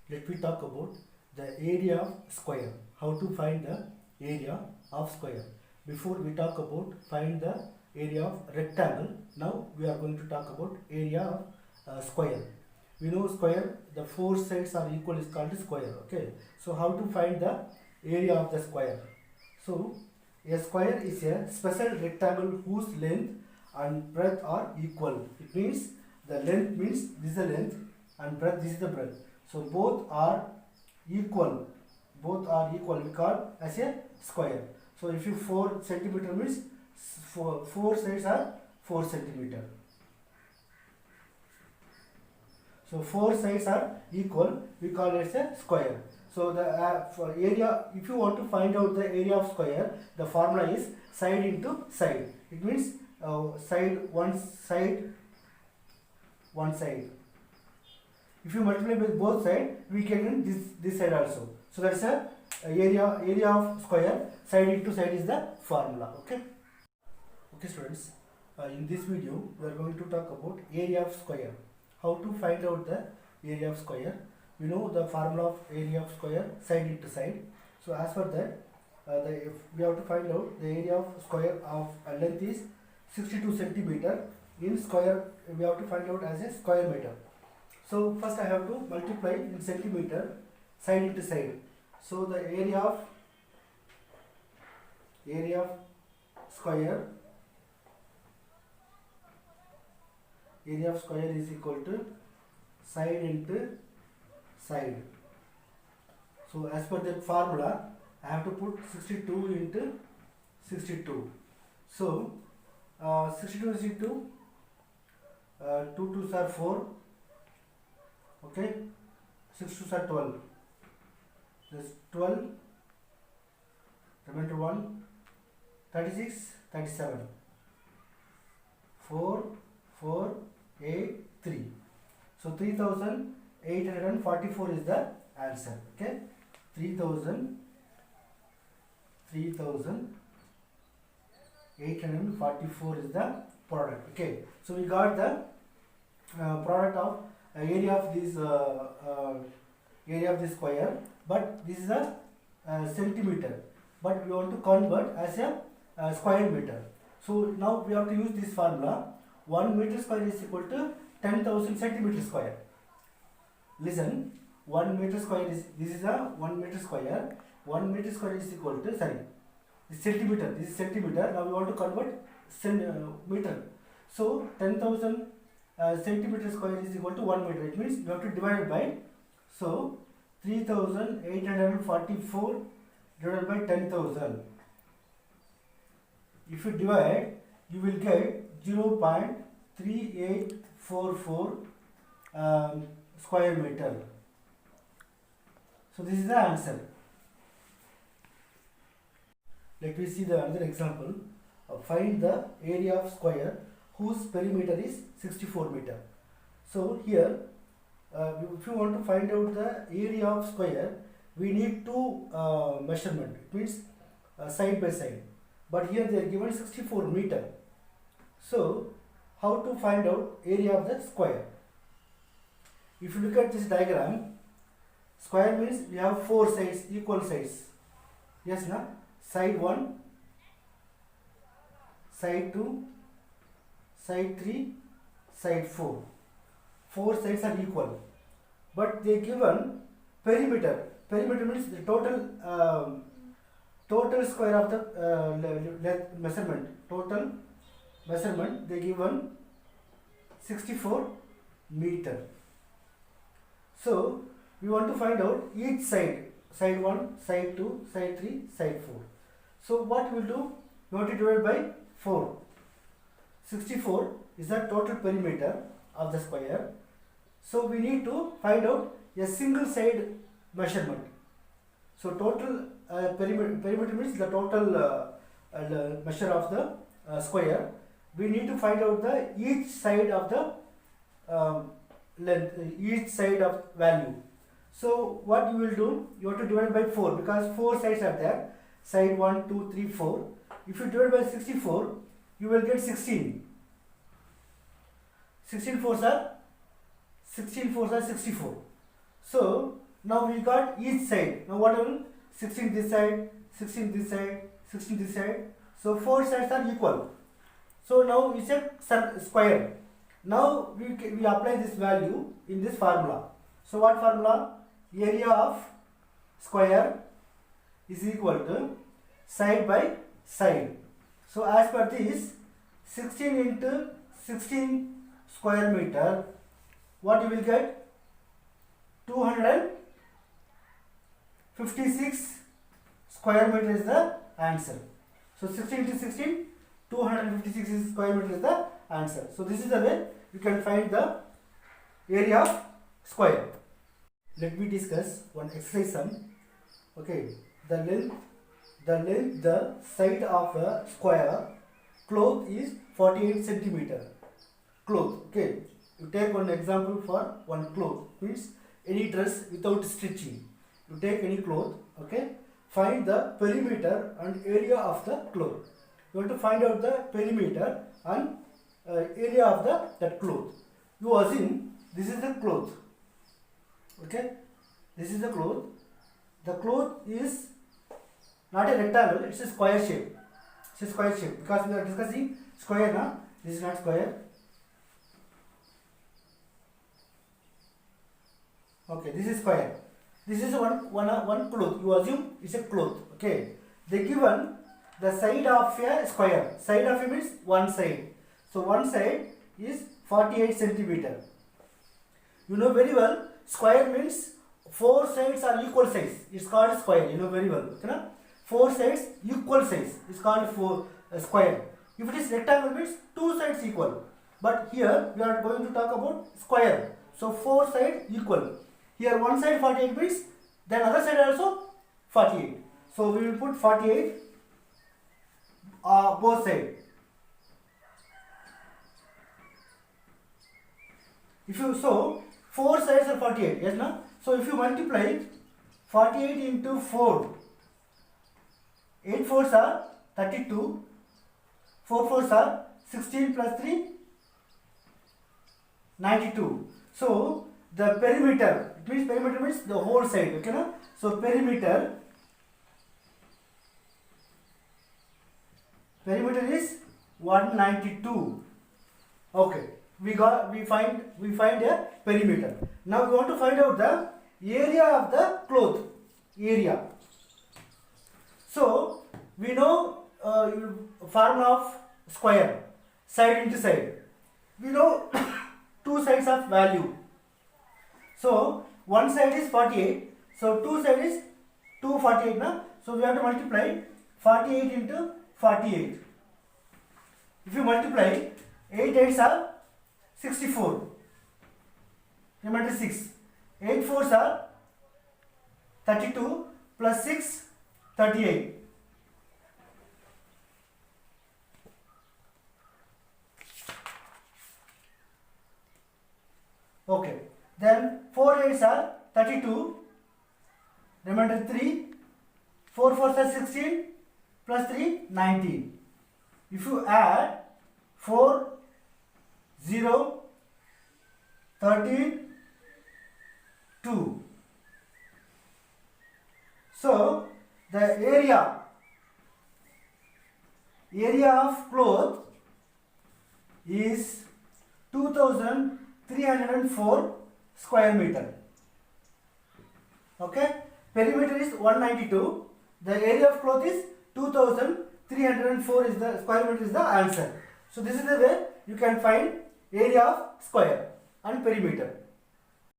let me talk about the area of square. How to find the area of square. Before we talk about find the area of rectangle, now we are going to talk about area of square. We know square, the four sides are equal is called square. Okay, so how to find the area of the square? So a square is a special rectangle whose length and breadth are equal. It means the length means this is the length and breadth this is the breadth. So both are equal. Both are equal. We call as a square. So if you 4 centimeter means four sides are 4 centimeter. So four sides are equal. We call it as a square. So the for area, if you want to find out the area of square, the formula is side into side. It means side one side. If you multiply with both sides, we can get this side also. So that's a area of square. Side into side is the formula. Okay. Okay, students. In this video, we are going to talk about area of square. How to find out the area of square? We know the formula of area of square, side into side. So as for that, we have to find out the area of square of length is 62 centimeter. In square, we have to find out as a square meter. So first I have to multiply in centimeter, side into side. So the area of square is equal to side into side. So as per the formula, I have to put 62 into 62. So 62 is into 2 2s are 4. Okay, 6 2s are 12. This 12, remainder 1, 36, 37. 4, 4, 8, 3. So 3844 is the answer. Okay, 3844 is the product. Okay, so we got the product of area of this square, but this is a centimeter, but we want to convert as a square meter. So now we have to use this formula. 1 meter square is equal to 10,000 centimeter square. Listen, 1 meter square is, this is a 1 meter square. 1 meter square is equal to, sorry, this centimeter. This is centimeter. Now we want to convert meter. So 10,000 centimeter square is equal to 1 meter. It means you have to divide it by, so 3844 divided by 10,000. If you divide, you will get 0.3844 square meter. So this is the answer. Let me see the another example. Find the area of square whose perimeter is 64 meter. So here, if you want to find out the area of square, we need two measurement. It means side by side. But here they are given 64 meter. So how to find out area of the square? If you look at this diagram, square means we have four sides, equal sides. Yes, na? Side 1, side 2, side 3, side 4. Four sides are equal. But they given perimeter. Perimeter means the total square of the measurement. Total measurement they given 64 meter. So we want to find out each side. Side 1, side 2, side 3, side 4. So what we will do? We want to divide by 4. 64 is the total perimeter of the square. So we need to find out a single side measurement. So total perimeter means the total measure of the square. We need to find out the each side of the length, each side of value. So what you will do? You have to divide by 4 because 4 sides are there. Side 1, 2, 3, 4. If you divide by 64, you will get 16. 16 fours are 64. So Now we got each side. Now what will 16 this side, 16 this side, 16 this side. So 4 sides are equal. So now it's a square. Now we apply this value in this formula. So what formula? Area of square is equal to side by side. So as per this, 16 into 16 square meter, what you will get? 256 square meter is the answer. So 16 into 16, 256 square meter is the answer. So this is the way you can find the area of square. Let me discuss one exercise sum. Okay, the side of a square cloth is 48 centimeter. Cloth. Okay, you take one example for one cloth, means any dress without stitching. You take any cloth. Okay, find the perimeter and area of the cloth. You have to find out the perimeter and area of that cloth. You assume this is the cloth. Okay, this is the cloth. The cloth is not a rectangle, it's a square shape. It's a square shape because we are discussing square now. This is not square. Okay, this is square. This is one cloth. You assume it's a cloth. Okay, they given the side of a square. Side of it means one side. So one side is 48 centimeter. You know very well, square means 4 sides are equal size. It's called square. You know very well. Okay? 4 sides equal size. It's called square. If it is rectangle means 2 sides equal. But here we are going to talk about square. So 4 sides equal. Here one side 48 means then other side also 48. So we will put 48 both sides. If you 4 sides are 48, yes no? So if you multiply 48 into 4, 8 fours are 32, 4 fours are 16 plus 3, 92. So the perimeter, it means perimeter means the whole side, okay no? So perimeter is 192. Okay, we find a perimeter. Now we want to find out the area of the cloth. Area. So we know formula of square, side into side. We know two sides of value. So one side is 48. So two side is 248 na. So we have to multiply 48 into 48. If you multiply 8 8s are 64. Remember 6. 8 4s are 32 plus 6 38. Okay. Then 4 8s are 32. Remember 3. 4 4s are 16 plus 3 19. If you add 4 0 13 2. So the area of cloth is 2304 square meter. Okay, perimeter is 192. The area of cloth is 2304 is the square meter is the answer. So this is the way you can find area of square and perimeter.